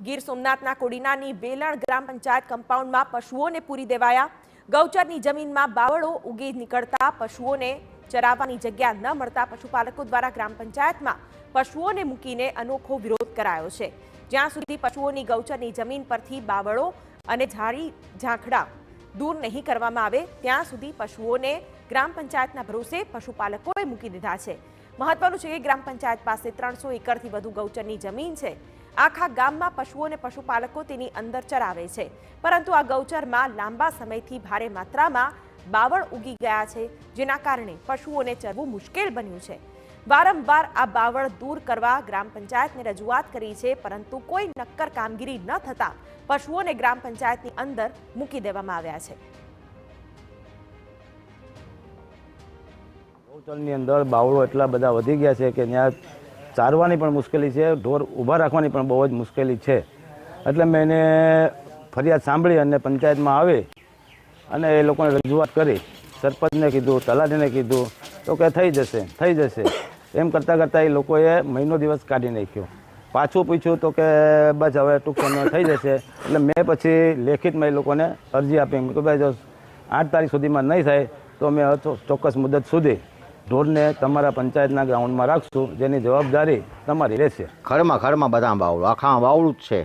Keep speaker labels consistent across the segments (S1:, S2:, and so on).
S1: ગીર સોમનાથના કોડીનાની વેલણ ગ્રામ પંચાયત કમ્પાઉન્ડમાં પશુઓને પૂરી દેવાયા। ગૌચરની જમીનમાં બાવળો ઉગી નીકળતા પશુઓને ચરાવવાની જગ્યા ન મળતા પશુપાલકો દ્વારા ગ્રામ પંચાયતમાં પશુઓને મૂકીને અનોખો વિરોધ કરાયો છે। જ્યાં સુધી પશુઓની ગૌચરની જમીન પરથી બાવળો અને ઝાડી ઝાંખડા દૂર નહીં કરવામાં આવે ત્યાં સુધી પશુઓને ગ્રામ પંચાયતના ભરોસે પશુપાલકોએ મૂકી દીધા છે। મહત્વનું છે કે ગ્રામ પંચાયત પાસે 300 એકરથી વધુ ગૌચરની જમીન છે। આખા ગામમાં પશુઓ અને પશુપાલકો તેની અંદર ચરાવે છે, પરંતુ આ ગૌચરમાં લાંબા સમયથી ભારે માત્રામાં બાવળ ઉગી ગયા છે, જેના કારણે પશુઓને ચરવું મુશ્કેલ બન્યું છે। વારંવાર આ બાવળ દૂર કરવા ગ્રામ પંચાયતને રજૂઆત કરી છે, પરંતુ કોઈ નક્કર કામગીરી ન થતા પશુઓને ગ્રામ પંચાયતની અંદર મૂકી દેવામાં આવ્યા છે।
S2: ગૌચરની અંદર બાવળો એટલા બધા વધી ગયા છે કે ત્યાં ચારવાની પણ મુશ્કેલી છે, ઢોર ઊભા રાખવાની પણ બહુ જ મુશ્કેલી છે। એટલે મેં એને ફરિયાદ સાંભળી અને પંચાયતમાં આવે અને એ લોકોને રજૂઆત કરી, સરપંચને કીધું, તલાટીને કીધું તો કે થઈ જશે એમ કરતાં એ લોકોએ મહિનો દિવસ કાઢી નાખ્યો। પાછું પૂછ્યું તો કે બસ હવે ટૂંક સમયમાં થઈ જશે। એટલે મેં પછી લેખિતમાં એ લોકોને અરજી આપી કે ભાઈ જો 8 તારીખ સુધીમાં નહીં થાય તો અમે ચોક્કસ મુદત સુધી ઢોરને તમારા પંચાયતના ગ્રાઉન્ડમાં રાખશું, જેની જવાબદારી તમારી રહેશે।
S3: ખરમાં બધા બાવળું આખા બાવળું જ છે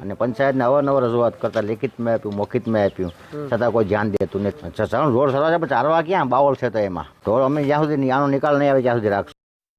S3: અને પંચાયતને અવારનવાર રજૂઆત કરતા લેખિતમાં આપ્યું, મૌખિતમાં આપ્યું, છતાં કોઈ ધ્યાન દેતું નથી। ઢોર સરવા છે પણ ચારવા ક્યાં બાવળ છે, તો એમાં ઢોર અમે જ્યાં સુધી આનો નિકાલ નહીં આવે ત્યાં સુધી રાખશું।